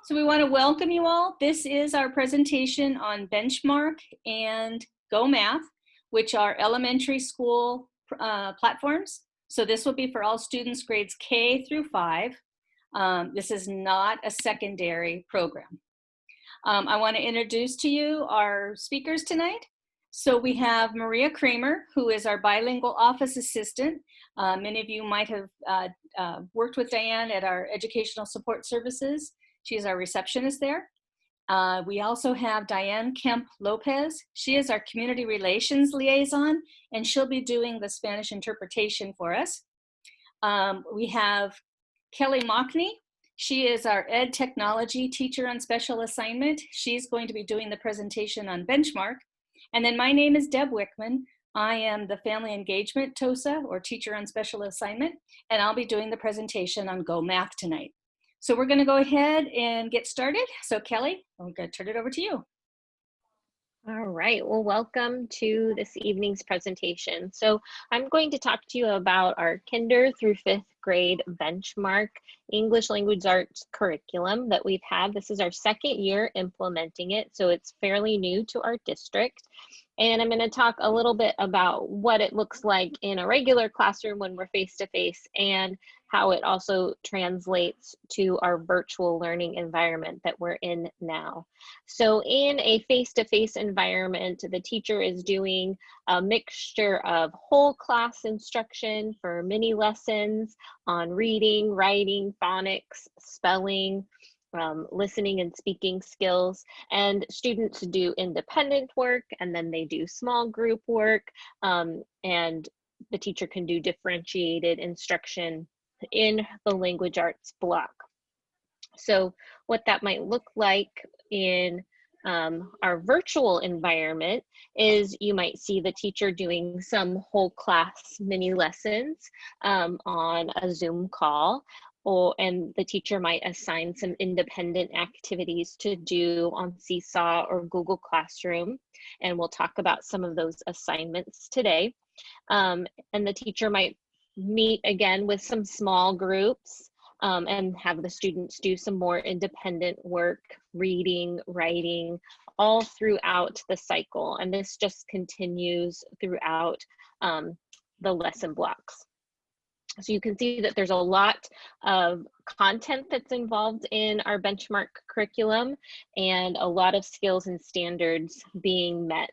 So we want to welcome you all. This is our presentation on Benchmark and Go Math, which are elementary school platforms. So this will be for all students grades K through 5. This is not a secondary program. I want to introduce to you our speakers tonight. So we have Maria Kramer, who is our bilingual office assistant. Many of you might have worked with Diane at our educational support services. She's our receptionist there. We also have Diane Kemp Lopez. She is our community relations liaison, and she'll be doing the Spanish interpretation for us. We have Kelly Mockney. She is our ed technology teacher on special assignment. She's going to be doing the presentation on Benchmark. And then my name is Deb Wickman. I am the family engagement TOSA, or teacher on special assignment, and I'll be doing the presentation on Go Math tonight. So we're going to go ahead and get started. So Kelly, I'm going to turn it over to you. All right, well, welcome to this evening's presentation. So I'm going to talk to you about our kinder through 5th grade benchmark English language arts curriculum that we've had. This is our 2nd year implementing it, so it's fairly new to our district. And I'm going to talk a little bit about what it looks like in a regular classroom when we're face-to-face, and how it also translates to our virtual learning environment that we're in now. So in a face-to-face environment, the teacher is doing a mixture of whole class instruction for mini lessons on reading, writing, phonics, spelling, listening and speaking skills, and students do independent work, and then they do small group work, and the teacher can do differentiated instruction in the language arts block. So what that might look like in our virtual environment is you might see the teacher doing some whole class mini lessons on a Zoom call, and the teacher might assign some independent activities to do on Seesaw or Google Classroom, and we'll talk about some of those assignments today. And the teacher might meet again with some small groups and have the students do some more independent work, reading, writing, all throughout the cycle. And this just continues throughout the lesson blocks. So you can see that there's a lot of content that's involved in our benchmark curriculum, and a lot of skills and standards being met,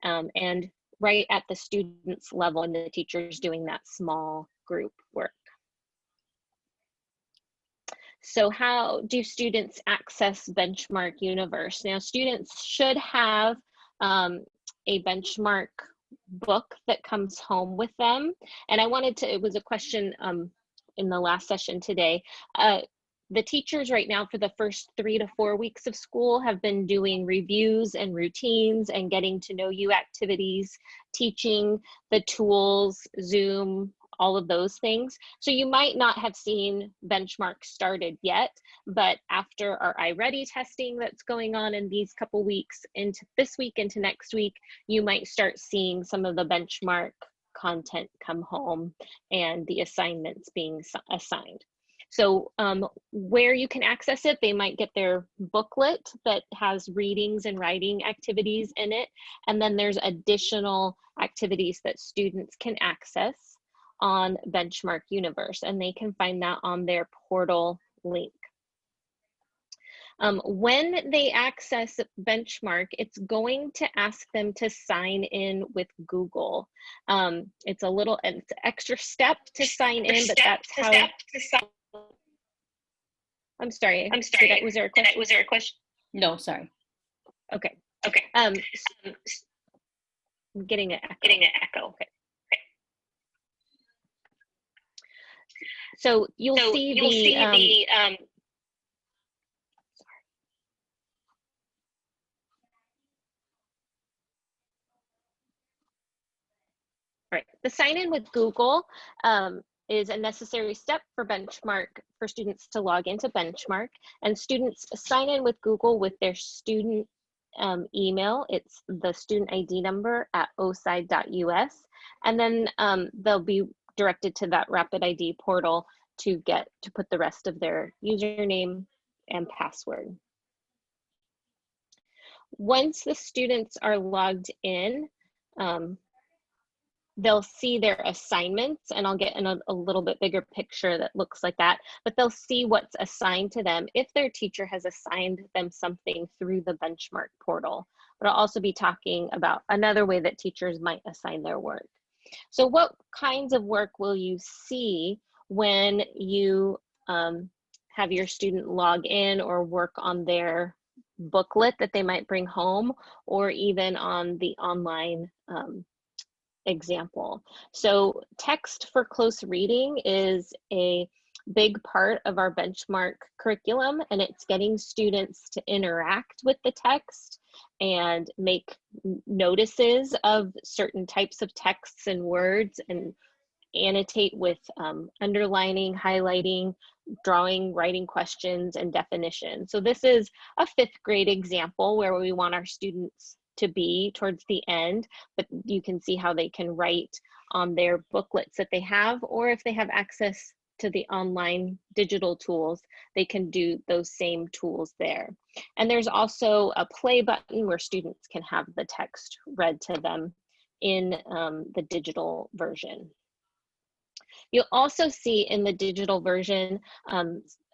and right at the students level, and the teachers doing that small group work. So how do students access Benchmark Universe? Now, students should have a benchmark book that comes home with them. And I wanted to, it was a question in the last session today. The teachers right now for the first 3 to 4 weeks of school have been doing reviews and routines and getting to know you activities, teaching the tools, Zoom, all of those things. So you might not have seen Benchmark started yet, but after our iReady testing that's going on in these couple weeks, into this week into next week, you might start seeing some of the Benchmark content come home and the assignments being assigned. So where you can access it, they might get their booklet that has readings and writing activities in it. And then there's additional activities that students can access on Benchmark Universe, and they can find that on their portal link. When they access Benchmark, it's going to ask them to sign in with Google. It's a little, it's an extra step to sign in, but that's how. I'm sorry. Was there a question? No, sorry. Okay. I'm getting an echo. Okay. So you'll see the right. The sign in with Google is a necessary step for Benchmark, for students to log into Benchmark, and students sign in with Google with their student email. It's the student ID number at oside.us, and then they'll be directed to that Rapid ID portal to put the rest of their username and password. Once the students are logged in, they'll see their assignments, and I'll get in a little bit bigger picture that looks like that, but they'll see what's assigned to them if their teacher has assigned them something through the Benchmark portal. But I'll also be talking about another way that teachers might assign their work. So what kinds of work will you see when you have your student log in or work on their booklet that they might bring home, or even on the online example? So text for close reading is a big part of our Benchmark curriculum, and it's getting students to interact with the text and make notices of certain types of texts and words, and annotate with underlining, highlighting, drawing, writing questions, and definitions. So this is a 5th grade example where we want our students to be towards the end, but you can see how they can write on their booklets that they have, or if they have access to the online digital tools, they can do those same tools there. And there's also a play button where students can have the text read to them in the digital version. You'll also see in the digital version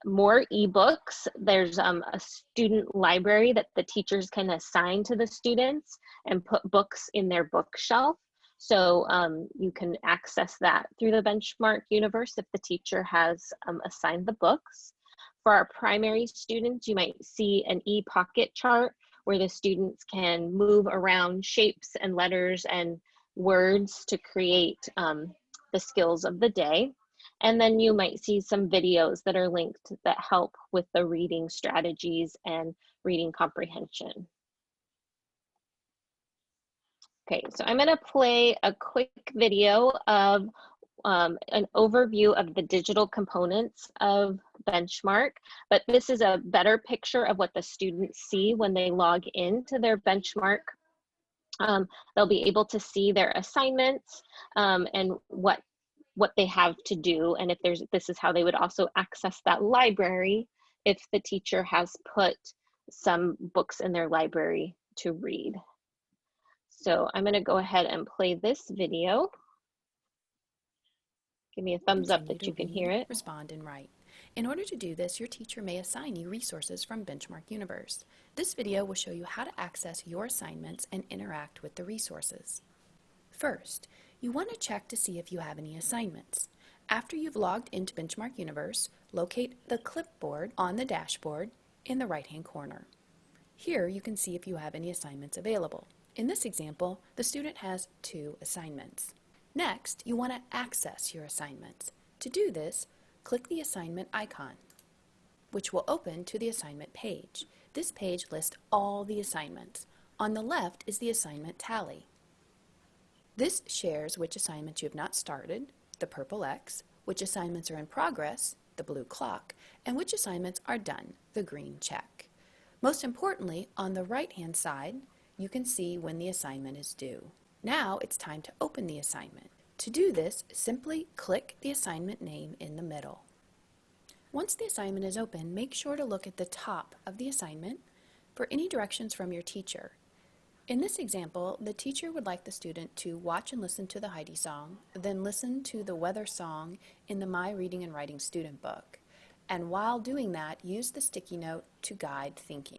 more ebooks. There's a student library that the teachers can assign to the students and put books in their bookshelf. So you can access that through the Benchmark universe if the teacher has assigned the books. For our primary students, you might see an e-pocket chart where the students can move around shapes and letters and words to create the skills of the day. And then you might see some videos that are linked that help with the reading strategies and reading comprehension. Okay, so I'm gonna play a quick video of an overview of the digital components of Benchmark, but this is a better picture of what the students see when they log into their Benchmark. They'll be able to see their assignments and what they have to do, and if this is how they would also access that library if the teacher has put some books in their library to read. So I'm going to go ahead and play this video. Give me a thumbs up that you can hear it. Respond and write. In order to do this, your teacher may assign you resources from Benchmark Universe. This video will show you how to access your assignments and interact with the resources. First, you want to check to see if you have any assignments. After you've logged into Benchmark Universe, locate the clipboard on the dashboard in the right-hand corner. Here you can see if you have any assignments available. In this example, the student has 2 assignments. Next, you want to access your assignments. To do this, click the assignment icon, which will open to the assignment page. This page lists all the assignments. On the left is the assignment tally. This shares which assignments you have not started, the purple X, which assignments are in progress, the blue clock, and which assignments are done, the green check. Most importantly, on the right-hand side, you can see when the assignment is due. Now it's time to open the assignment. To do this, simply click the assignment name in the middle. Once the assignment is open, make sure to look at the top of the assignment for any directions from your teacher. In this example, the teacher would like the student to watch and listen to the Heidi song, then listen to the weather song in the My Reading and Writing student book. And while doing that, use the sticky note to guide thinking.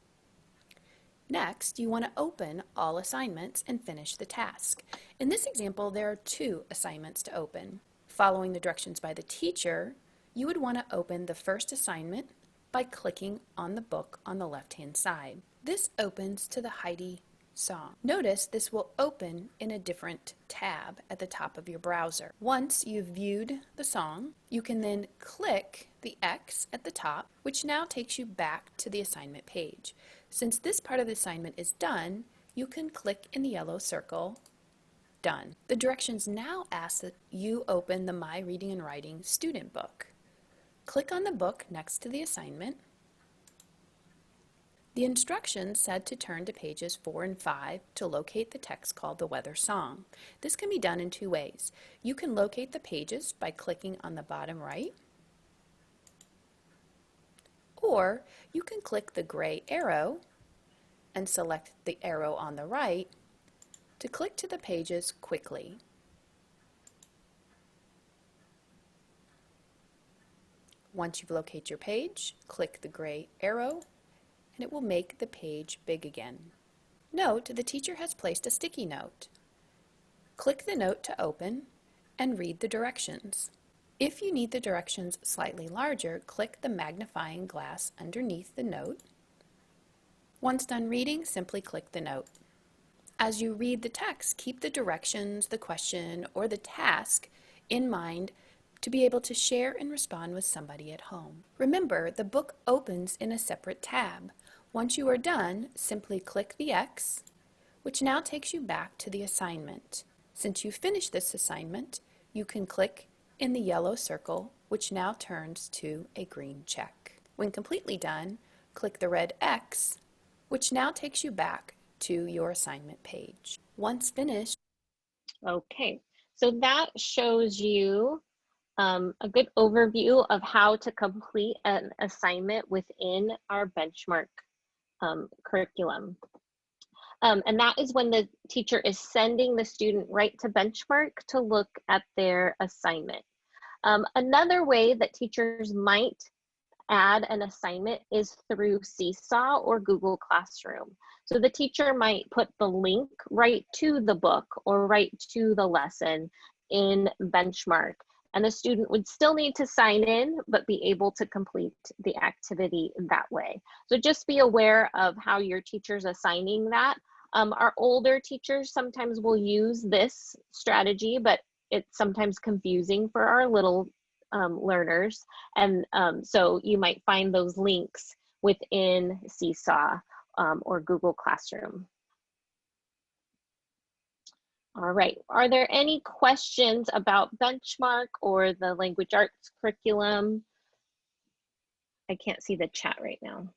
Next, you want to open all assignments and finish the task. In this example, there are 2 assignments to open. Following the directions by the teacher, you would want to open the first assignment by clicking on the book on the left-hand side. This opens to the Heidi song. Notice this will open in a different tab at the top of your browser. Once you've viewed the song, you can then click the X at the top, which now takes you back to the assignment page. Since this part of the assignment is done, you can click in the yellow circle, Done. The directions now ask that you open the My Reading and Writing student book. Click on the book next to the assignment. The instructions said to turn to pages 4 and 5 to locate the text called the Weather Song. This can be done in 2 ways. You can locate the pages by clicking on the bottom right, Or you can click the gray arrow and select the arrow on the right to click to the pages quickly. Once you've located your page, click the gray arrow and it will make the page big again. Note the teacher has placed a sticky note. Click the note to open and read the directions. If you need the directions slightly larger, click the magnifying glass underneath the note. Once done reading, simply click the note. As you read the text, keep the directions, the question, or the task in mind to be able to share and respond with somebody at home. Remember, the book opens in a separate tab. Once you are done, simply click the X, which now takes you back to the assignment. Since you finished this assignment, you can click in the yellow circle, which now turns to a green check. When completely done, click the red X, which now takes you back to your assignment page. Once finished, Okay, so that shows you a good overview of how to complete an assignment within our benchmark curriculum. And that is when the teacher is sending the student right to benchmark to look at their assignment. Another way that teachers might add an assignment is through Seesaw or Google Classroom. So the teacher might put the link right to the book or right to the lesson in Benchmark. And the student would still need to sign in, but be able to complete the activity that way. So just be aware of how your teacher's assigning that. Our older teachers sometimes will use this strategy, but it's sometimes confusing for our little learners. And so you might find those links within Seesaw or Google Classroom. All right, are there any questions about Benchmark or the language arts curriculum? I can't see the chat right now.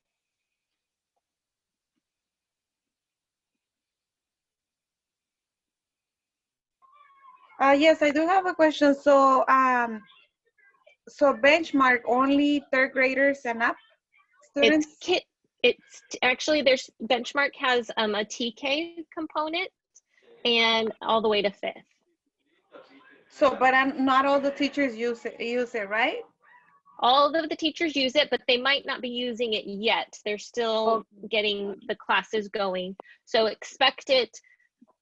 Yes, I do have a question. So, so Benchmark only third graders and up students? It's actually, there's Benchmark has a TK component and all the way to 5th. So, but not all the teachers use it, right? All of the teachers use it, but they might not be using it yet. They're still getting the classes going. So expect it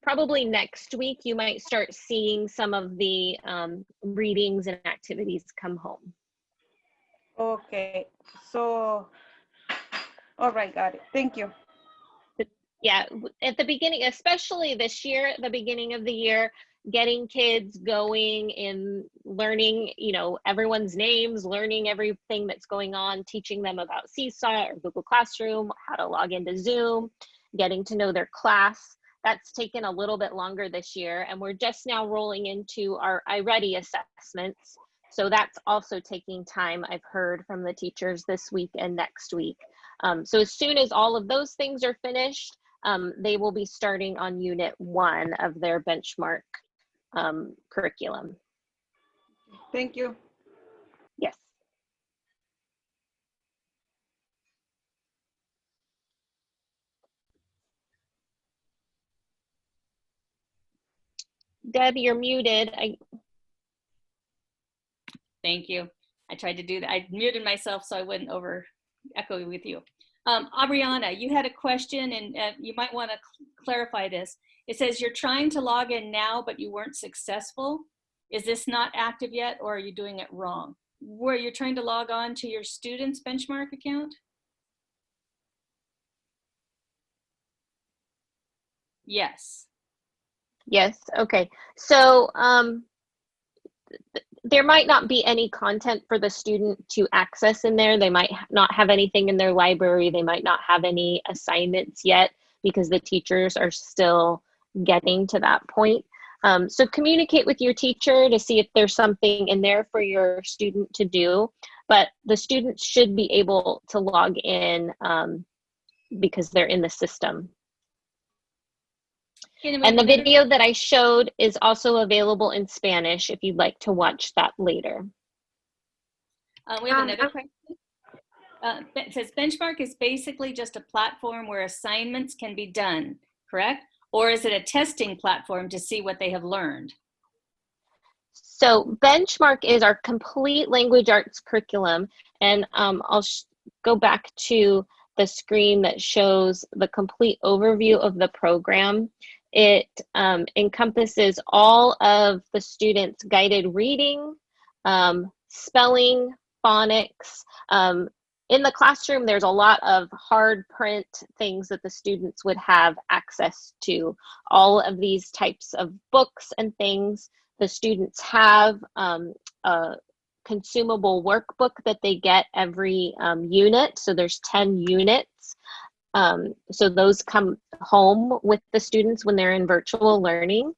probably next week. You might start seeing some of the readings and activities come home. Okay, so, all right, got it. Thank you. Yeah, at the beginning, especially this year, at the beginning of the year, getting kids going in learning, you know, everyone's names, learning everything that's going on, teaching them about Seesaw or Google Classroom, how to log into Zoom, getting to know their class. That's taken a little bit longer this year, and we're just now rolling into our iReady assessments. So that's also taking time, I've heard from the teachers this week and next week. So as soon as all of those things are finished, they will be starting on Unit 1 of their Benchmark curriculum. Thank you. Yes. Deb, you're muted. Thank you. I tried to do that. I muted myself so I wouldn't over echo with you. Aubriana, you had a question and you might want to clarify this. It says you're trying to log in now, but you weren't successful. Is this not active yet, or are you doing it wrong? Where you're trying to log on to your student's Benchmark account? Yes. Yes, okay. So there might not be any content for the student to access in there. They might not have anything in their library. They might not have any assignments yet because the teachers are still getting to that point. So communicate with your teacher to see if there's something in there for your student to do, but the students should be able to log in because they're in the system. And the video that I showed is also available in Spanish if you'd like to watch that later. We have another question. it says Benchmark is basically just a platform where assignments can be done, correct? Or is it a testing platform to see what they have learned? So Benchmark is our complete language arts curriculum. And I'll go back to the screen that shows the complete overview of the program. It encompasses all of the students' guided reading, spelling, phonics. In the classroom, there's a lot of hard print things that the students would have access to. All of these types of books and things. The students have a consumable workbook that they get every unit. So there's 10 units. So those come home with the students when they're in virtual learning.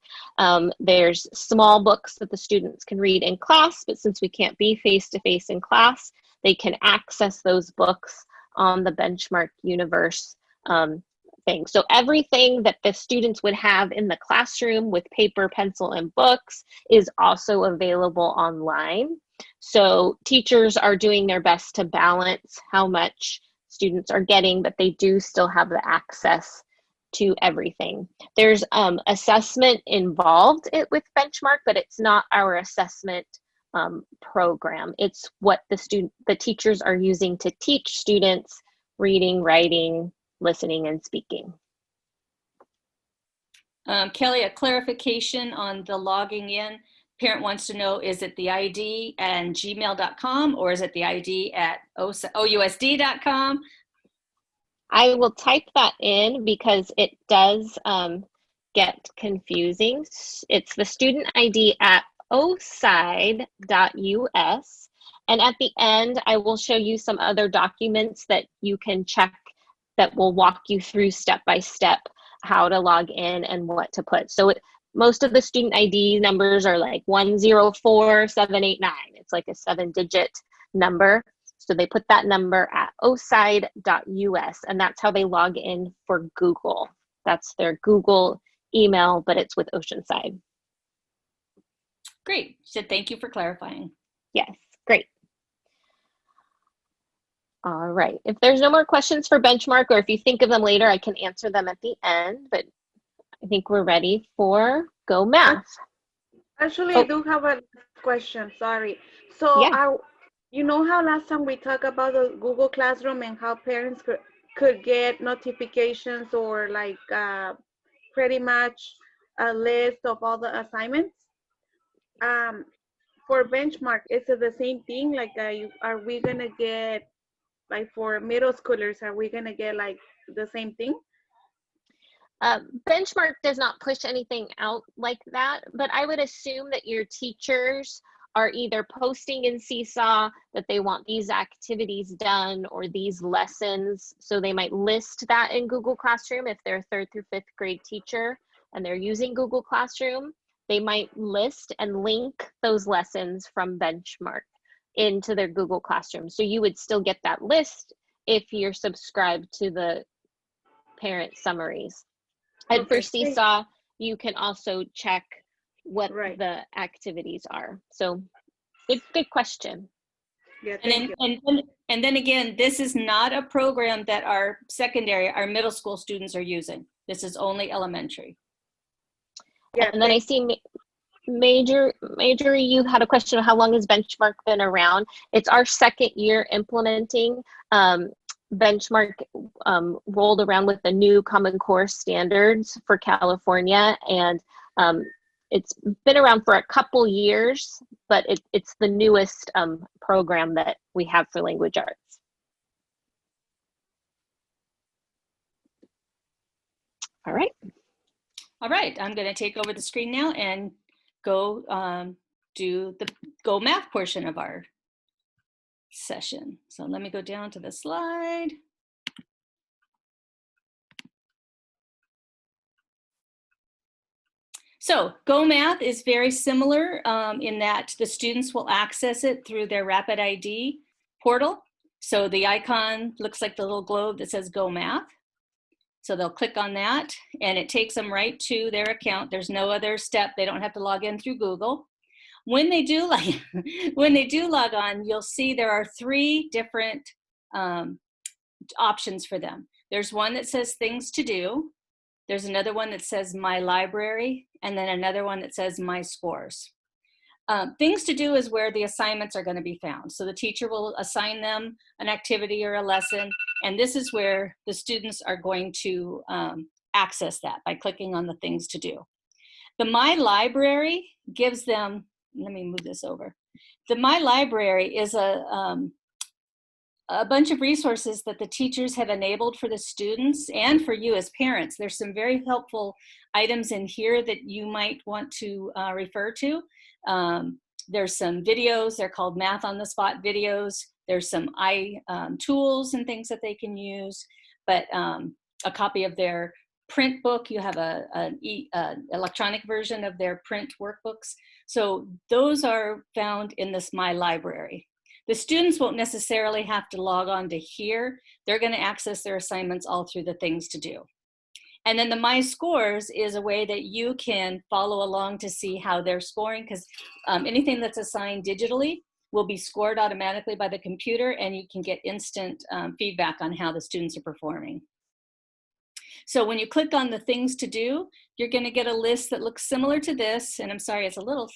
There's small books that the students can read in class, but since we can't be face-to-face in class, they can access those books on the Benchmark Universe thing. So everything that the students would have in the classroom with paper, pencil, and books is also available online. So teachers are doing their best to balance how much students are getting, but they do still have the access to everything. There's assessment involved with Benchmark, but it's not our assessment program. It's what the teachers are using to teach students reading, writing, listening, and speaking. Kelly, a clarification on the logging in. Parent wants to know, is it the ID and gmail.com or is it the ID at OUSD.com? I will type that in because it does get confusing. It's the student ID at oside.us. And at the end, I will show you some other documents that you can check that will walk you through step by step how to log in and what to put. So most of the student ID numbers are like 104789. It's like a 7-digit number. So they put that number at oside.us, and that's how they log in for Google. That's their Google email, but it's with Oceanside. Great. So thank you for clarifying. Yes, great. All right. If there's no more questions for Benchmark, or if you think of them later, I can answer them at the end, but I think we're ready for Go Math. Actually, I do have a question. Sorry. So, yeah. You know how last time we talked about the Google Classroom and how parents could get notifications or like pretty much a list of all the assignments? For Benchmark, is it the same thing? Like, are we gonna get, like for middle schoolers, are we gonna get like the same thing? Benchmark does not push anything out like that, but I would assume that your teachers are either posting in Seesaw that they want these activities done or these lessons. So they might list that in Google Classroom if they're a 3rd through 5th grade teacher and they're using Google Classroom. They might list and link those lessons from Benchmark into their Google Classroom. So you would still get that list if you're subscribed to the parent summaries. And for Seesaw, you can also check what the activities are. So good question. Yeah, and then again, this is not a program that our middle school students are using. This is only elementary. Yeah, and then I see Major, you had a question of how long has Benchmark been around? It's our 2nd year implementing. Benchmark rolled around with the new Common Core standards for California, and it's been around for a couple years, but it's the newest program that we have for language arts. All right. All right, I'm going to take over the screen now and go do the Go Math portion of our session. So let me go down to the slide. So Go Math is very similar in that the students will access it through their Rapid ID portal. So the icon looks like the little globe that says Go Math. So they'll click on that and it takes them right to their account. There's no other step. They don't have to log in through Google. When they do log on, you'll see there are 3 different options for them. There's one that says things to do. There's another one that says my library, and then another one that says my scores. Things to do is where the assignments are going to be found. So the teacher will assign them an activity or a lesson, and this is where the students are going to access that by clicking on the things to do. The My Library gives them, let me move this over. The My Library is a bunch of resources that the teachers have enabled for the students and for you as parents. There's some very helpful items in here that you might want to refer to. There's some videos, they're called Math on the Spot videos. There's some tools and things that they can use, but a copy of their print book, you have an electronic version of their print workbooks. So those are found in this My Library. The students won't necessarily have to log on to here. They're going to access their assignments all through the things to do. And then the My Scores is a way that you can follow along to see how they're scoring, because anything that's assigned digitally will be scored automatically by the computer, and you can get instant feedback on how the students are performing. So when you click on the things to do, you're going to get a list that looks similar to this. And I'm sorry, it's a little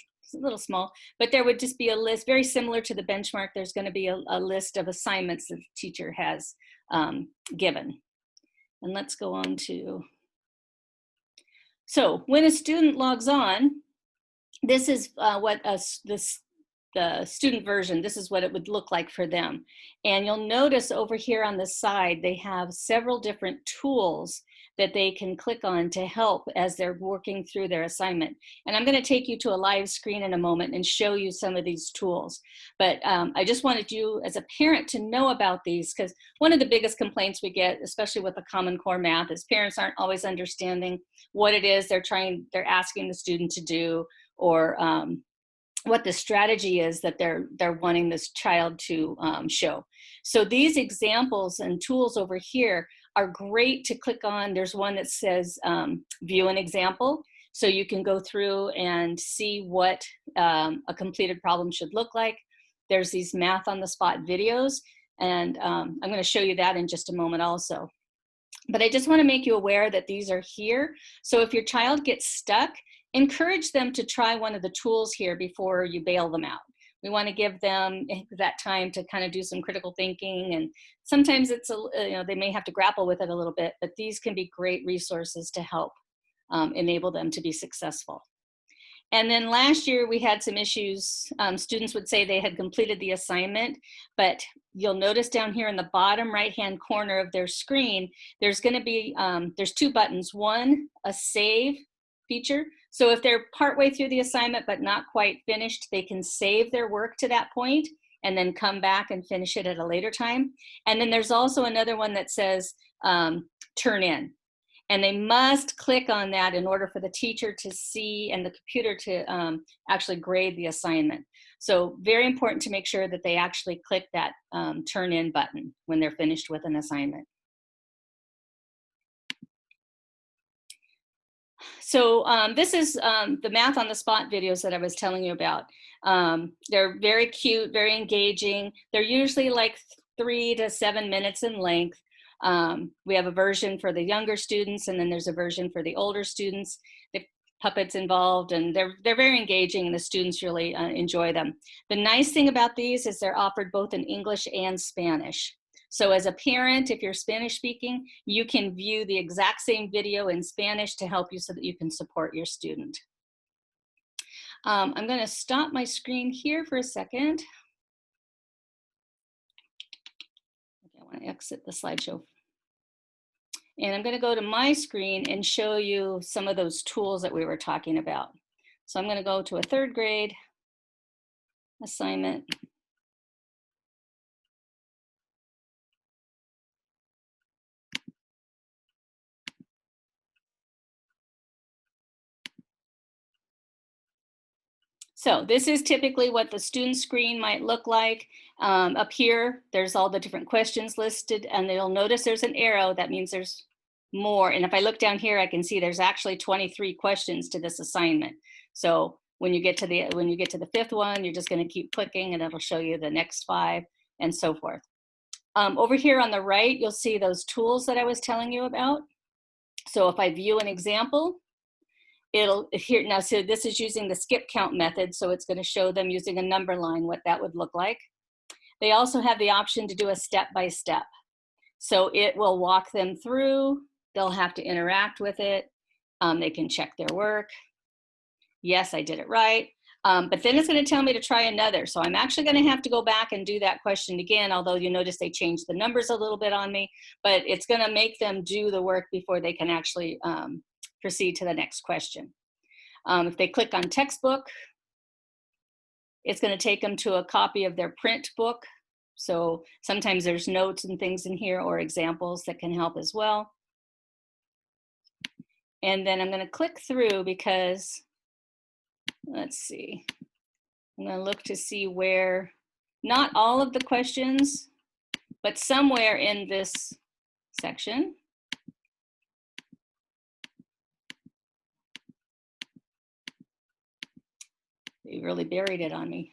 small, but there would just be a list very similar to the benchmark. There's going to be a list of assignments that the teacher has given. And let's go on to, so when a student logs on, this is the student version, this is what it would look like for them. And you'll notice over here on the side, they have several different tools that they can click on to help as they're working through their assignment. And I'm going to take you to a live screen in a moment and show you some of these tools. But I just wanted you as a parent to know about these, because one of the biggest complaints we get, especially with the Common Core Math, is parents aren't always understanding what it is they're asking the student to do, or what the strategy is that they're wanting this child to show. So these examples and tools over here are great to click on. There's one that says view an example. So you can go through and see what a completed problem should look like. There's these Math on the Spot videos, and I'm going to show you that in just a moment also. But I just want to make you aware that these are here. So if your child gets stuck, encourage them to try one of the tools here before you bail them out. We want to give them that time to kind of do some critical thinking, and sometimes it's they may have to grapple with it a little bit, but these can be great resources to help enable them to be successful. And then last year we had some issues. Students would say they had completed the assignment, but you'll notice down here in the bottom right-hand corner of their screen, there's going to be, there's two buttons. One, a save feature. So if they're partway through the assignment but not quite finished, they can save their work to that point and then come back and finish it at a later time. And then there's also another one that says turn in. And they must click on that in order for the teacher to see and the computer to actually grade the assignment. So very important to make sure that they actually click that turn in button when they're finished with an assignment. So this is the Math on the Spot videos that I was telling you about. They're very cute, very engaging. They're usually like 3 to 7 minutes in length. We have a version for the younger students, and then there's a version for the older students. The puppets involved, and they're very engaging, and the students really enjoy them. The nice thing about these is they're offered both in English and Spanish. So as a parent, if you're Spanish speaking, you can view the exact same video in Spanish to help you so that you can support your student. I'm going to stop my screen here for a second. Okay, I want to exit the slideshow. And I'm going to go to my screen and show you some of those tools that we were talking about. So I'm going to go to a 3rd grade assignment. So this is typically what the student screen might look like. Up here, there's all the different questions listed, and you'll notice there's an arrow. That means there's more. And if I look down here, I can see there's actually 23 questions to this assignment. So when you get to the 5th one, you're just going to keep clicking, and it'll show you the next 5 and so forth. Over here on the right, you'll see those tools that I was telling you about. So if I view an example, it'll here now. So this is using the skip count method, so it's going to show them using a number line what that would look like. They also have the option to do a step-by-step. So it will walk them through. They'll have to interact with it. They can check their work. Yes, I did it right. But then it's going to tell me to try another. So I'm actually going to have to go back and do that question again, although you notice they changed the numbers a little bit on me, but it's going to make them do the work before they can actually proceed to the next question. If they click on textbook, it's going to take them to a copy of their print book. So sometimes there's notes and things in here or examples that can help as well. And then I'm going to click through because, let's see, I'm going to look to see where, not all of the questions, but somewhere in this section. They really buried it on me.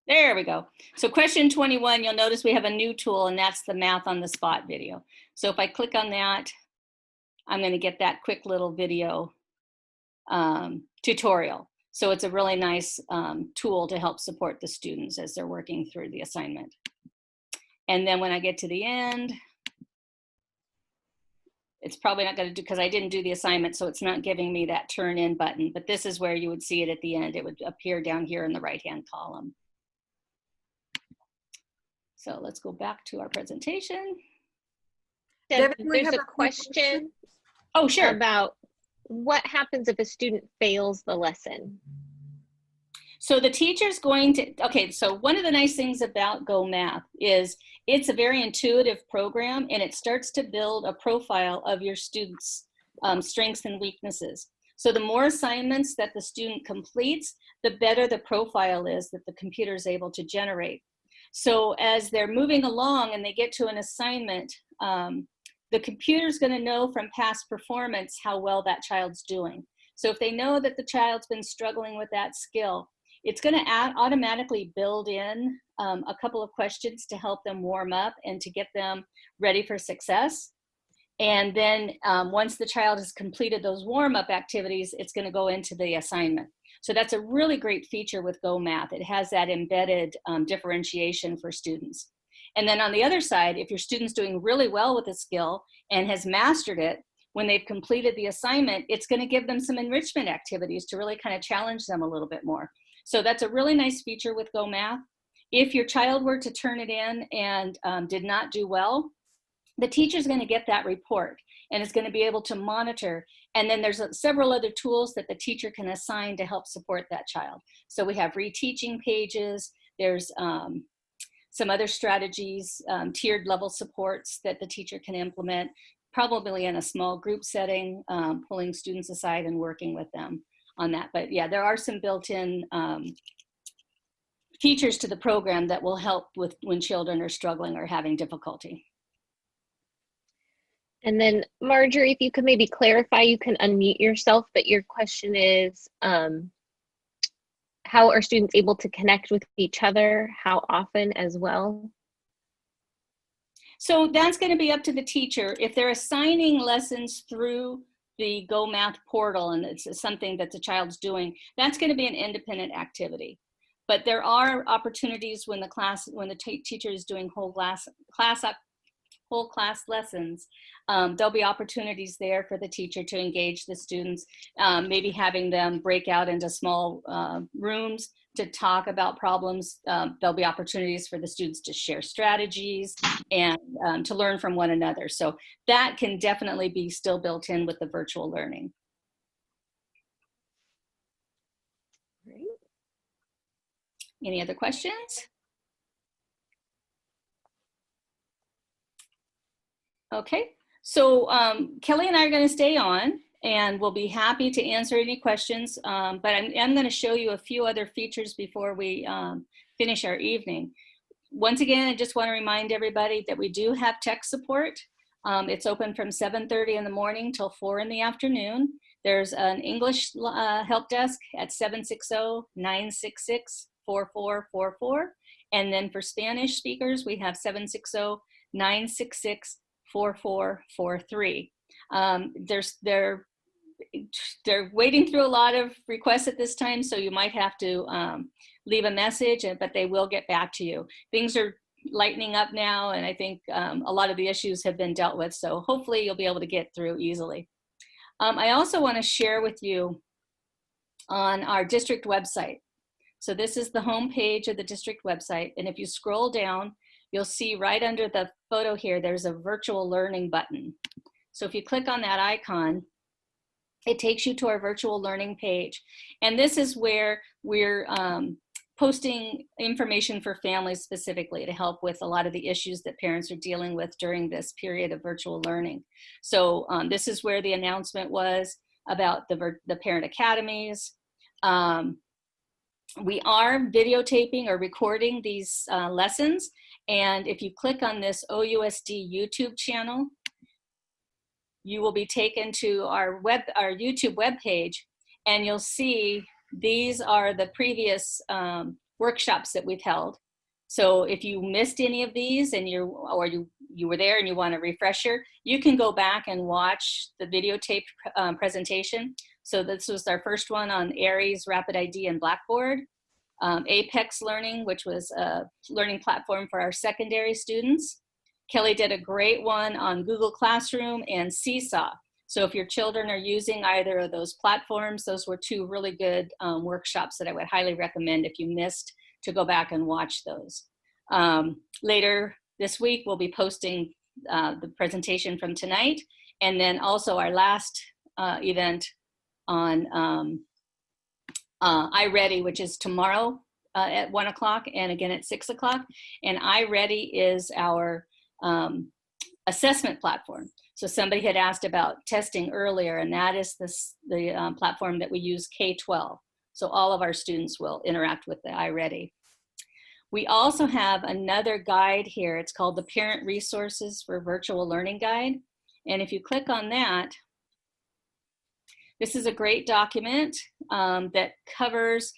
There we go. So question 21, you'll notice we have a new tool, and that's the Math on the Spot video. So if I click on that, I'm going to get that quick little video tutorial. So it's a really nice tool to help support the students as they're working through the assignment. And then when I get to the end, it's probably not going to do, because I didn't do the assignment, so it's not giving me that turn in button, but this is where you would see it at the end. It would appear down here in the right-hand column. So let's go back to our presentation. Deb, Devin, we there's have a question Oh, sure. about what happens if a student fails the lesson. So the teacher's going to, okay, so one of the nice things about Go Math is it's a very intuitive program, and it starts to build a profile of your students' strengths and weaknesses. So the more assignments that the student completes, the better the profile is that the computer is able to generate. So as they're moving along and they get to an assignment, the computer's going to know from past performance how well that child's doing. So if they know that the child's been struggling with that skill, it's going to automatically build in a couple of questions to help them warm up and to get them ready for success. And then once the child has completed those warm-up activities, it's going to go into the assignment. So that's a really great feature with Go Math. It has that embedded differentiation for students. And then on the other side, if your student's doing really well with a skill and has mastered it, when they've completed the assignment, it's going to give them some enrichment activities to really kind of challenge them a little bit more. So that's a really nice feature with Go Math. If your child were to turn it in and did not do well, the teacher's going to get that report and is going to be able to monitor. And then there's several other tools that the teacher can assign to help support that child. So we have reteaching pages. There's some other strategies, tiered level supports that the teacher can implement, probably in a small group setting, pulling students aside and working with them on that. But yeah, there are some built-in features to the program that will help with when children are struggling or having difficulty. And then Marjorie, if you could maybe clarify, you can unmute yourself, but your question is, how are students able to connect with each other? How often as well? So that's going to be up to the teacher. If they're assigning lessons through the Go Math portal and it's something that the child's doing, that's going to be an independent activity. But there are opportunities when the teacher is doing whole class lessons, there'll be opportunities there for the teacher to engage the students, maybe having them break out into small rooms to talk about problems. There'll be opportunities for the students to share strategies and to learn from one another. So that can definitely be still built in with the virtual learning. Great. Any other questions? Okay, so Kelly and I are going to stay on and we'll be happy to answer any questions, but I'm going to show you a few other features before we finish our evening. Once again, I just want to remind everybody that we do have tech support. It's open from 7:30 in the morning till 4 in the afternoon. There's an English help desk at 760-966-4444. And then for Spanish speakers, we have 760-966-4443. They're wading through a lot of requests at this time, so you might have to leave a message, but they will get back to you. Things are lightening up now, and I think a lot of the issues have been dealt with, so hopefully you'll be able to get through easily. I also want to share with you on our district website. So this is the home page of the district website, and if you scroll down, you'll see right under the photo here, there's a virtual learning button. So if you click on that icon, it takes you to our virtual learning page. And this is where we're posting information for families specifically to help with a lot of the issues that parents are dealing with during this period of virtual learning. So this is where the announcement was about the parent academies. We are videotaping or recording these lessons. And if you click on this OUSD YouTube channel, you will be taken to our YouTube webpage, and you'll see these are the previous workshops that we've held. So if you missed any of these and you were there and you want a refresher, you can go back and watch the videotaped presentation. So this was our first one on Aries, Rapid ID, and Blackboard. Apex Learning, which was a learning platform for our secondary students. Kelly did a great one on Google Classroom and Seesaw. So if your children are using either of those platforms, those were two really good workshops that I would highly recommend if you missed to go back and watch those. Later this week, we'll be posting the presentation from tonight, and then also our last event on iReady, which is tomorrow at 1 o'clock and again at 6 o'clock. And iReady is our assessment platform. So somebody had asked about testing earlier, and that is the platform that we use K-12. So all of our students will interact with the iReady. We also have another guide here. It's called the Parent Resources for Virtual Learning Guide. And if you click on that, this is a great document that covers,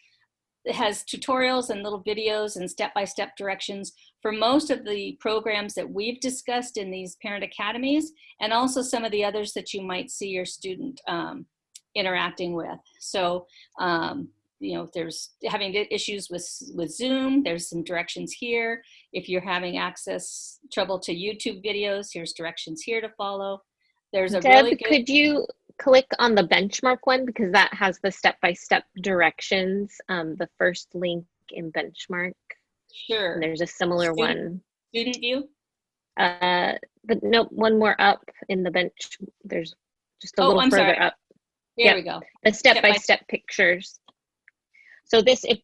it has tutorials and little videos and step-by-step directions for most of the programs that we've discussed in these parent academies, and also some of the others that you might see your student interacting with. So, you know, if there's having issues with Zoom, there's some directions here. If you're having access trouble to YouTube videos, here's directions here to follow. There's a Deb, really good— could you click on the benchmark one, because that has the step-by-step directions, the first link in benchmark. Sure. And there's a similar one. Student view? But no, one more up in the bench. There's just a little I'm further sorry. up. There Yep. we go. The step-by-step pictures. So this, if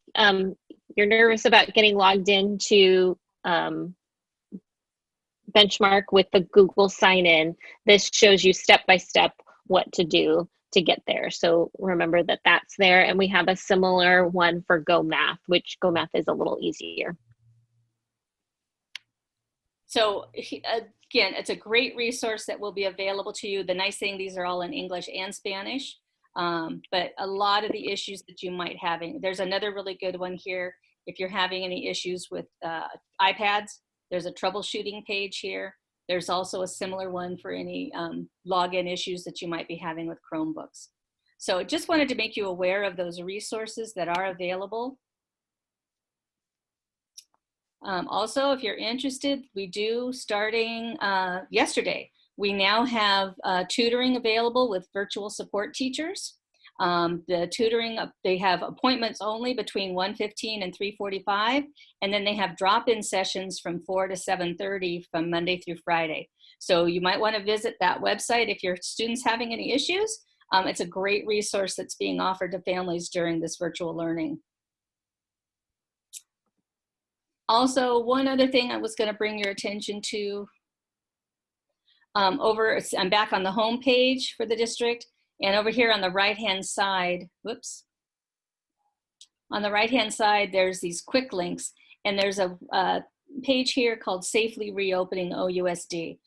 you're nervous about getting logged into Benchmark with the Google sign-in, this shows you step-by-step what to do to get there. So remember that that's there, and we have a similar one for GoMath, which GoMath is a little easier. So again, it's a great resource that will be available to you. The nice thing, these are all in English and Spanish, but a lot of the issues that you might have, there's another really good one here. If you're having any issues with iPads, there's a troubleshooting page here. There's also a similar one for any login issues that you might be having with Chromebooks. So just wanted to make you aware of those resources that are available. Also, if you're interested, we do, starting yesterday, we now have tutoring available with virtual support teachers. The tutoring, they have appointments only between 1:15 and 3:45, and then they have drop-in sessions from 4 to 7:30 from Monday through Friday. So you might want to visit that website if your student's having any issues. It's a great resource that's being offered to families during this virtual learning. Also, one other thing I was going to bring your attention to, I'm back on the home page for the district, and over here on the right-hand side, whoops, on the right-hand side, there's these quick links, and there's a page here called Safely Reopening OUSD.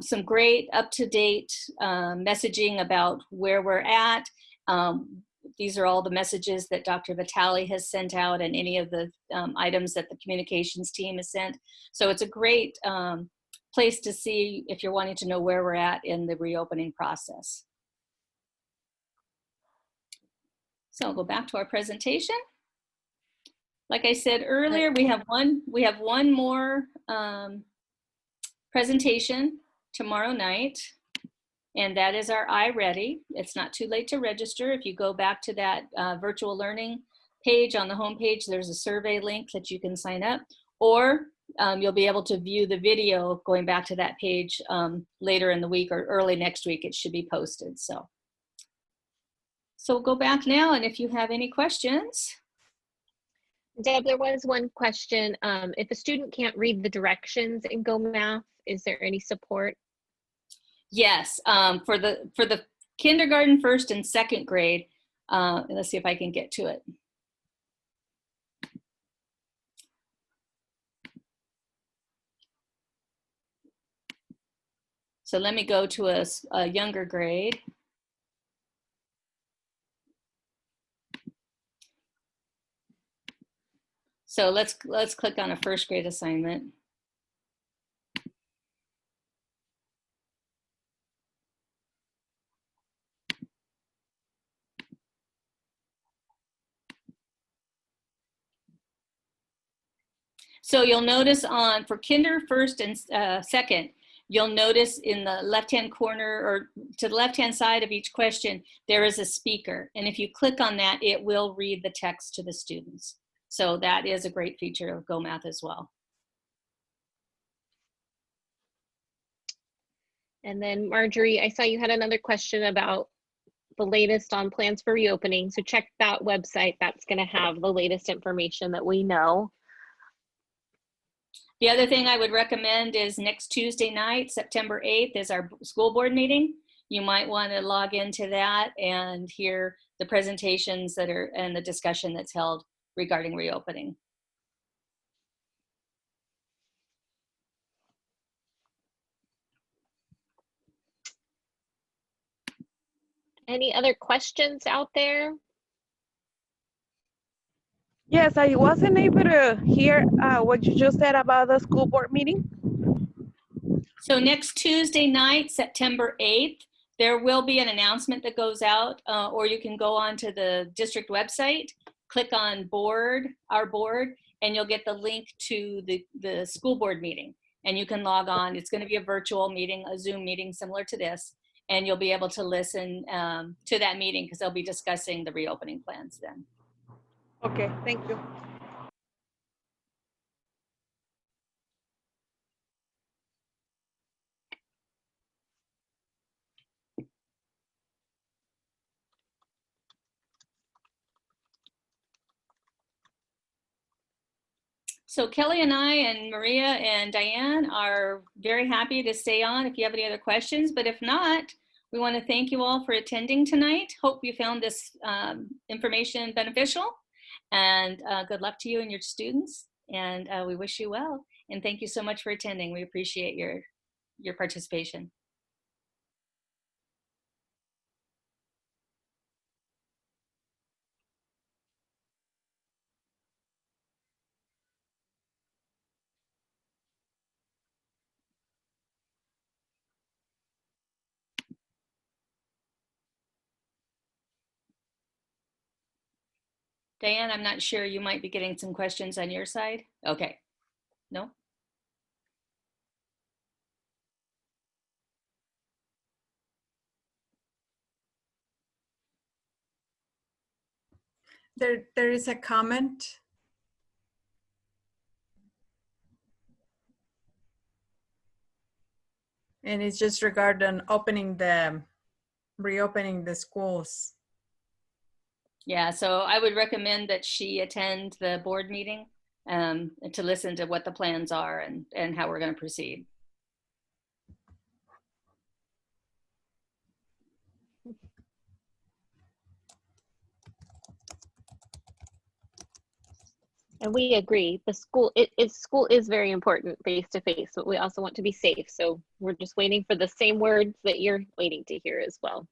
Some great up-to-date messaging about where we're at. these are all the messages that Dr. Vitale has sent out and any of the items that the communications team has sent. So it's a great place to see if you're wanting to know where we're at in the reopening process. So I'll go back to our presentation. Like I said earlier, we have one more presentation tomorrow night, and that is our iReady. It's not too late to register. If you go back to that virtual learning page on the home page, there's a survey link that you can sign up, or you'll be able to view the video going back to that page later in the week or early next week. It should be posted. So we'll go back now, and if you have any questions. Deb, there was one question. If a student can't read the directions in Go Math, is there any support? Yes, for the kindergarten, first and second grade. Let's see if I can get to it. So let me go to a younger grade. So let's click on a first grade assignment. So you'll notice for kinder, first and second, you'll notice in the left-hand corner or to the left-hand side of each question, there is a speaker. And if you click on that, it will read the text to the students. So that is a great feature of Go Math as well. And then Marjorie, I saw you had another question about the latest on plans for reopening. So check that website. That's going to have the latest information that we know. The other thing I would recommend is next Tuesday night, September 8th, is our school board meeting. You might want to log into that and hear the presentations that are and the discussion that's held regarding reopening. Any other questions out there? Yes, I wasn't able to hear what you just said about the school board meeting. So next Tuesday night, September 8th, there will be an announcement that goes out, or you can go onto the district website, click on our board, and you'll get the link to the school board meeting. And you can log on. It's going to be a virtual meeting, a Zoom meeting similar to this, and you'll be able to listen to that meeting because they'll be discussing the reopening plans then. Okay, thank you. So Kelly and I and Maria and Diane are very happy to stay on if you have any other questions, but if not, we want to thank you all for attending tonight. Hope you found this information beneficial, and good luck to you and your students, and we wish you well. And thank you so much for attending. We appreciate your participation. Diane, I'm not sure, you might be getting some questions on your side. Okay, no? There is a comment. And it's just regarding reopening the schools. Yeah, so I would recommend that she attend the board meeting to listen to what the plans are and how we're going to proceed. And we agree, the school is very important face to face, but we also want to be safe. So we're just waiting for the same words that you're waiting to hear as well.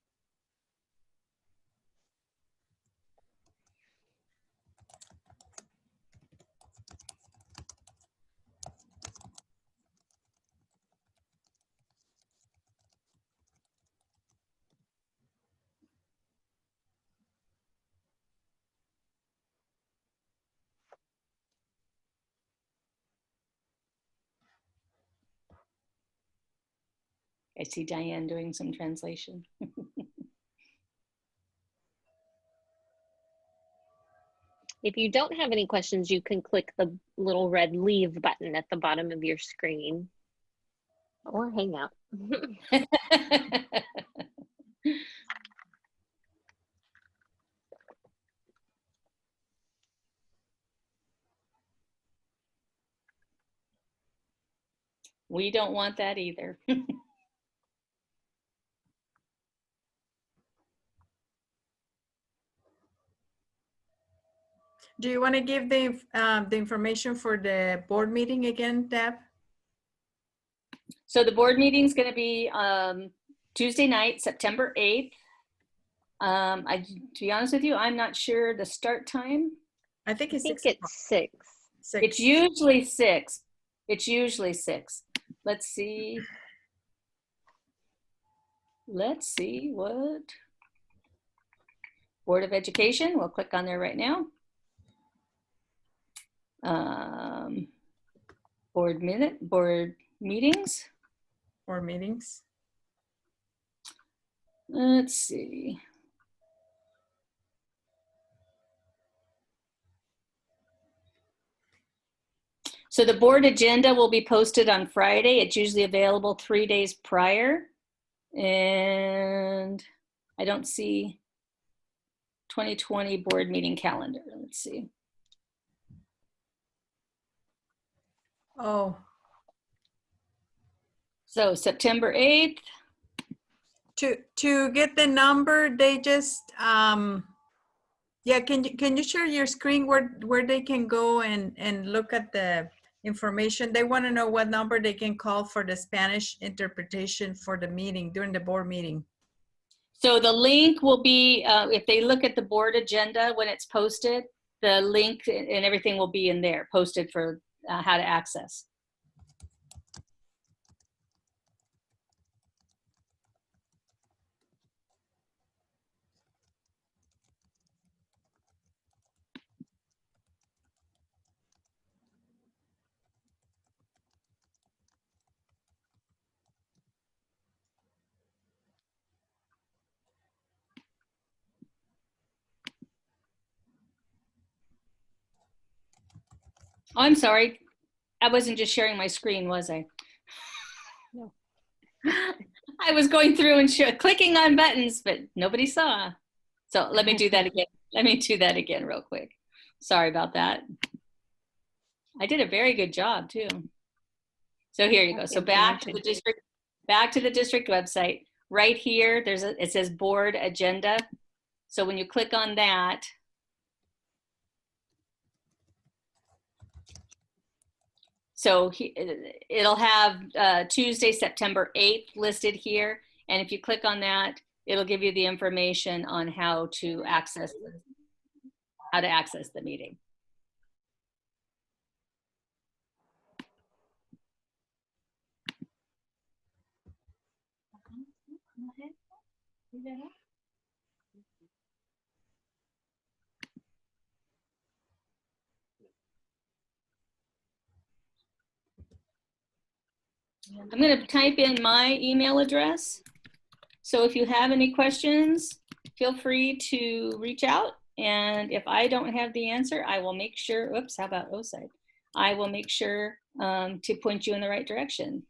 I see Diane doing some translation. If you don't have any questions, you can click the little red leave button at the bottom of your screen or hang out. We don't want that either. Do you want to give the information for the board meeting again, Deb? So the board meeting is going to be Tuesday night, September 8th. To be honest with you, I'm not sure the start time. I think I it's think 6 o'clock. it's 6. It's usually 6. It's usually 6. Let's see. Let's see what. Board of Education, we'll click on there right now. Board meetings. Or meetings. Let's see. So the board agenda will be posted on Friday. It's usually available 3 days prior. And I don't see 2020 board meeting calendar. Let's see. Oh, So September 8th. to get the number, they just yeah, can you share your screen where they can go and look at the information? They want to know what number they can call for the Spanish interpretation for the meeting during the board meeting. So the link will be, if they look at the board agenda when it's posted, the link and everything will be in there, posted for how to access. Oh, I'm sorry. I wasn't just sharing my screen, was I? No. I was going through and clicking on buttons, but nobody saw. So let me do that again. Let me do that again real quick. Sorry about that. I did a very good job too. So here you go. So back to the district website. Right here, it says board agenda. So when you click on that, so it'll have Tuesday, September 8th listed here. And if you click on that, it'll give you the information on how to access the meeting. I'm going to type in my email address. So if you have any questions, feel free to reach out. And if I don't have the answer, I will make sure, oops, how about OSIDE? I will make sure to point you in the right direction.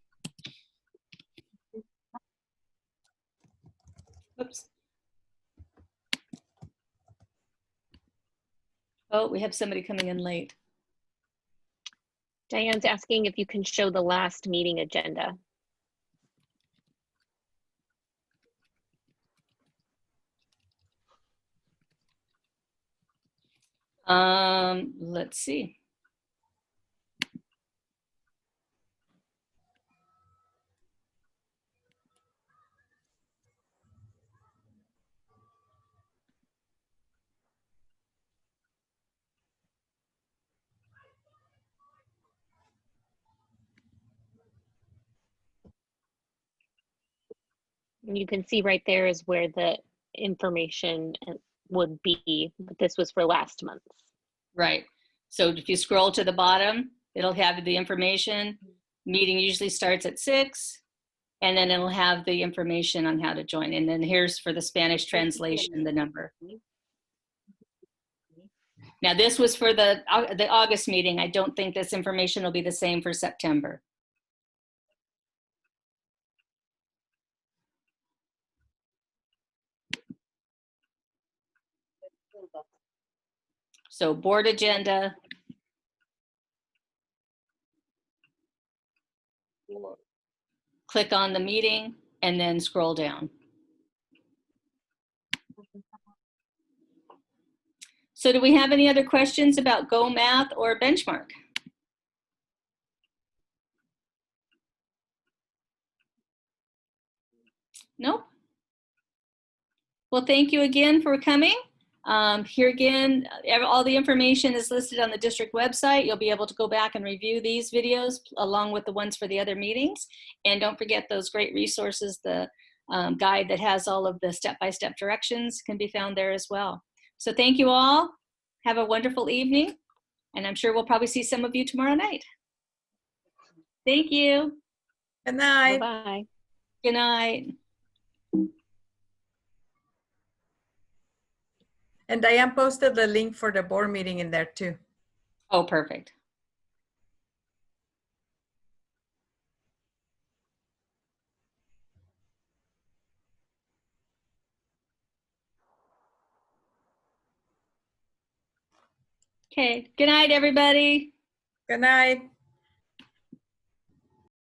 Oops. Oh, we have somebody coming in late. Diane's asking if you can show the last meeting agenda. Let's see. And you can see right there is where the information would be, but this was for last month. Right. So if you scroll to the bottom, it'll have the information. Meeting usually starts at 6. And then it'll have the information on how to join. And then here's for the Spanish translation, the number. Now this was for the August meeting. I don't think this information will be the same for September. So board agenda. Click on the meeting and then scroll down. So do we have any other questions about Go Math or Benchmark? Nope. Well, thank you again for coming. Here again, all the information is listed on the district website. You'll be able to go back and review these videos along with the ones for the other meetings. And don't forget those great resources. The guide that has all of the step-by-step directions can be found there as well. So thank you all. Have a wonderful evening. And I'm sure we'll probably see some of you tomorrow night. Thank you. Good night. Bye-bye. Good night. And Diane posted the link for the board meeting in there too. Oh, perfect. Okay. Good night, everybody. Good night.